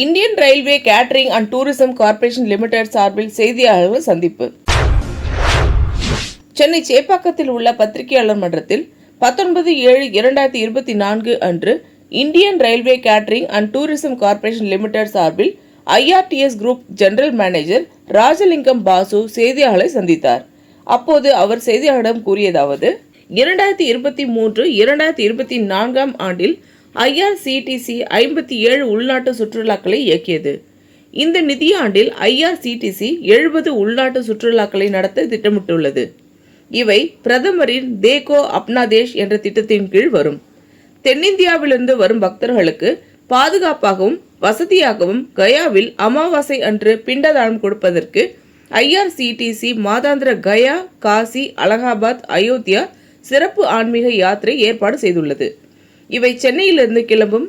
Indian railway catering and tourism corporation limited சார்பில் செய்தியாளர்கள் சந்திப்பு. சென்னை சேப்பாக்கத்தில் உள்ள பத்திரிகையாளர் மன்றத்தில் 19/7/2024 அன்று Indian railway catering and tourism corporation limited சார்பில் IRTS group general manager Rajalingam Basu செய்தியாளர்களை சந்தித்தார். அப்போது அவர் செய்தியாளரிடம் கூறியதாவது: 2023-2024 ஆண்டில் IRCTC 57 உள்நாட்டு சுற்றுலாக்களை இயக்கியது. இந்த நிதியாண்டில் IRCTC 70 உள்நாட்டு சுற்றுலாக்களை நடத்த திட்டமிட்டுள்ளது. இவை பிரதமரின் தேகோ அப்னா தேஷ் என்ற திட்டத்தின் கீழ் வரும். தென்னிந்தியாவிலிருந்து வரும் பக்தர்களுக்கு பாதுகாப்பாகவும் வசதியாகவும் கயாவில் அமாவாசை அன்று பிண்டதானம் கொடுப்பதற்கு IRCTC மாதாந்திர கயா, காசி, அலகாபாத், அயோத்தியா சிறப்பு ஆன்மீக யாத்திரை ஏற்பாடு செய்துள்ளது. இவை சென்னையிலிருந்து கிளம்பும்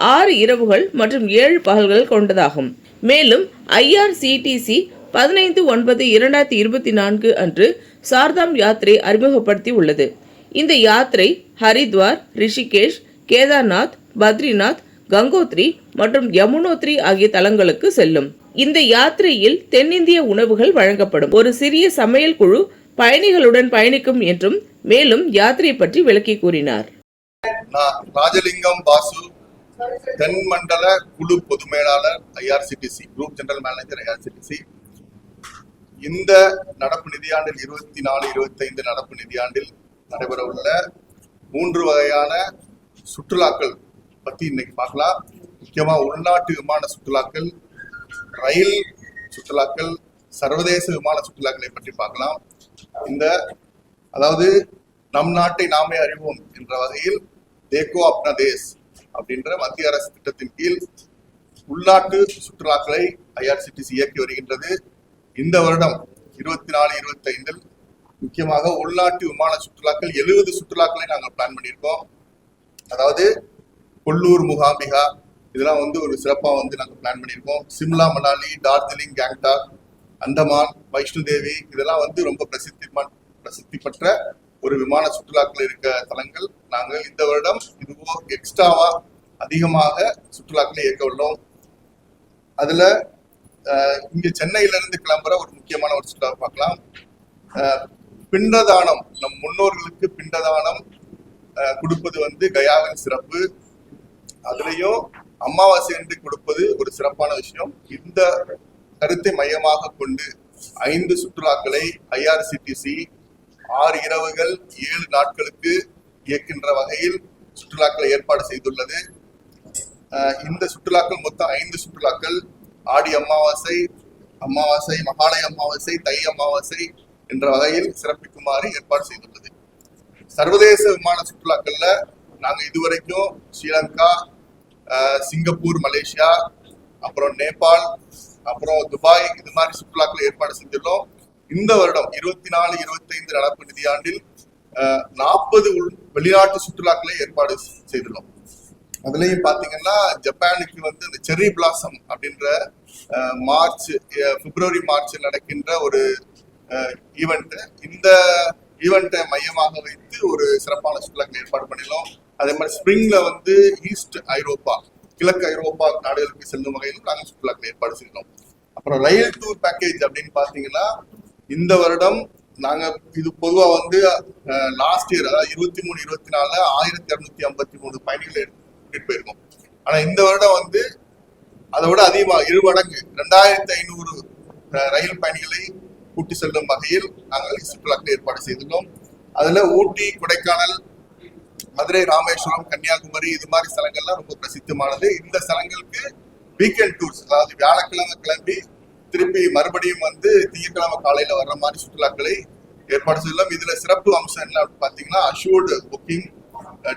6 இரவுகள் மற்றும் 7 பகல்கள் கொண்டதாகும். மேலும் IRCTC 15/9/2024 அன்று சார்தாம் யாத்திரை அறிமுகப்படுத்தி உள்ளது. இந்த யாத்திரை ஹரித்வார், ரிஷிகேஷ், கேதார்நாத், பத்ரிநாத், கங்கோத்ரி மற்றும் யமுனோத்ரி ஆகிய தலங்களுக்கு செல்லும். இந்த யாத்திரையில் தென்னிந்திய உணவுகள் வழங்கப்படும். ஒரு சிறிய சமையல் குழு பயணிகளுடன் பயணிக்கும் என்றும் மேலும் யாத்திரை பற்றி விளக்கி கூறினார். ராஜலிங்கம் பாசு, தென் மண்டல குழு பொது மேலாளர், IRCTC group general manager, IRCTC. இந்த நடப்பு நிதியாண்டில் 24-25 நடப்பு நிதியாண்டில் நடைபெற உள்ள 3 வகையான சுற்றுலாக்கள் பத்தி இன்னைக்கு பார்க்கலாம். முக்கியமா உள்நாட்டு விமான சுற்றுலாக்கள், ரயில் சுற்றுலாக்கள், சர்வதேச விமான சுற்றுலாக்களை பற்றி பார்க்கலாம். அதாவது நம் நாட்டை நாமே அறிவோம் என்ற வகையில் தேகோ அப்னா தேஷ் அப்படின்ற மத்திய அரசு திட்டத்தின் கீழ் உள்நாட்டு சுற்றுலாக்களை IRCTC இயக்கி வருகின்றது. இந்த வருடம் 24-25 முக்கியமாக உள்நாட்டு விமான சுற்றுலாக்கள் 70 சுற்றுலாக்களை நாங்கள் பிளான் பண்ணியிருக்கோம். அதாவது கொல்லூர், முகாம்பிகா இதெல்லாம் ஒரு சிறப்பாக நாங்கள் பிளான் பண்ணியிருக்கோம். சிம்லா, மணாலி, டார்ஜிலிங், கேங்டாக், அந்தமான், வைஷ்ணு தேவி இதெல்லாம் ரொம்ப பிரசித்தி பெற்ற ஒரு விமான சுற்றுலாக்கள் இருக்க தலங்கள். நாங்கள் இந்த வருடம் இதுவோ எக்ஸ்ட்ராவா அதிகமாக சுற்றுலாக்களை இயக்க உள்ளோம். அதுல இங்க சென்னையிலிருந்து கிளம்புற ஒரு முக்கியமான ஒரு சுற்றுலா பார்க்கலாம். பிண்டதானம், நம் முன்னோர்களுக்கு பிண்டதானம் கொடுப்பது கயாவின் சிறப்பு. அதுலயும் அமாவாசை என்று கொடுப்பது ஒரு சிறப்பான விஷயம். இந்த கருத்தை மையமாக கொண்டு 5 சுற்றுலாக்களை IRCTC 6 இரவுகள் 7 நாட்களுக்கு இயக்கின்ற வகையில் சுற்றுலாக்களை ஏற்பாடு செய்துள்ளது. இந்த சுற்றுலாக்கள் மொத்தம் 5 சுற்றுலாக்கள் ஆடி அமாவாசை, மகாலய அமாவாசை, தை அமாவாசை என்ற வகையில் சிறப்பிக்குமாறு ஏற்பாடு செய்துள்ளது. சர்வதேச விமான சுற்றுலாக்கள்ல நாங்க இதுவரைக்கும் ஸ்ரீலங்கா, சிங்கப்பூர், மலேசியா, அப்புறம் நேபாள், அப்புறம் துபாய் இது மாதிரி சுற்றுலாக்களை ஏற்பாடு செஞ்சுள்ளோம். இந்த வருடம் 24-25 நடப்பு நிதியாண்டில் 40 வெளிநாட்டு சுற்றுலாக்களை ஏற்பாடு செய்துள்ளோம். அதுலயும் பாத்தீங்கன்னா ஜப்பானுக்கு இந்த செர்ரி பிளாசம் அப்படின்ற பிப்ரவரி மார்ச்சில் நடக்கின்ற ஒரு ஈவெண்ட். இந்த ஈவெண்ட்டை மையமாக வைத்து ஒரு சிறப்பான சுற்றுலாக்களை ஏற்பாடு பண்ணிடலாம். அதே மாதிரி ஸ்பிரிங்ல ஈஸ்ட் ஐரோப்பா, கிழக்கு ஐரோப்பா நாடுகளுக்கு செல்லும் வகையில் நாங்கள் சுற்றுலாக்களை ஏற்பாடு செய்யணும். அப்புறம் ரயில் டூர் பேக்கேஜ் அப்படின்னு பாத்தீங்கன்னா இந்த வருடம் நாங்க இது பொதுவா லாஸ்ட் இயர் அதாவது 23-24 1253 பயணிகளை கூட்டிட்டு போயிருக்கோம். ஆனா இந்த வருடம் அதை விட அதிகமா 2 மடங்கு 2500 ரயில் பயணிகளை கூட்டி செல்லும் வகையில் நாங்கள் சுற்றுலாக்களை ஏற்பாடு செய்துள்ளோம். அதுல ஊட்டி, கொடைக்கானல், மதுரை, ராமேஸ்வரம், கன்னியாகுமரி இது மாதிரி ஸ்தலங்கள்லாம் ரொம்ப பிரசித்தமானது. இந்த ஸ்தலங்களுக்கு வீக்கெண்ட் டூர்ஸ், அதாவது வியாழக்கிழமை கிளம்பி திருப்பி மறுபடியும் திங்கட்கிழமை காலையில வர்ற மாதிரி சுற்றுலாக்களை ஏற்பாடு செய்யலாம். இதுல சிறப்பு அம்சம் என்ன அப்படின்னு பாத்தீங்கன்னா அஷ்யூர்டு புக்கிங்,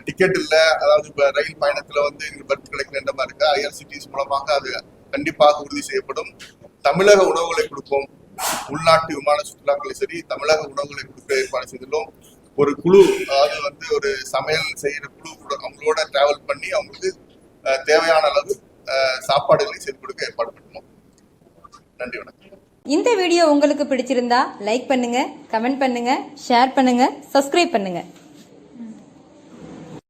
டிக்கெட் இல்லை, அதாவது இப்ப ரயில் பயணத்துல எங்களுக்கு பர்த் கிடைக்கிற மாதிரி இருக்கு. IRCTC மூலமாக அது கண்டிப்பாக உறுதி செய்யப்படும். தமிழக உணவுகளை கொடுப்போம். உள்நாட்டு விமான சுற்றுலாக்களை சரி தமிழக உணவுகளை கொடுக்க ஏற்பாடு செய்துள்ளோம். ஒரு குழு, அதாவது ஒரு சமையல் செய்யற குழு கூட அவங்களோட டிராவல் பண்ணி அவங்களுக்கு தேவையான அளவு சாப்பாடுகளை செய்து கொடுக்க ஏற்பாடு பண்ணுவோம். நன்றி, வணக்கம். இந்த வீடியோ உங்களுக்கு பிடிச்சிருந்தா லைக் பண்ணுங்க, கமெண்ட் பண்ணுங்க, ஷேர் பண்ணுங்க, சப்ஸ்கிரைப் பண்ணுங்க.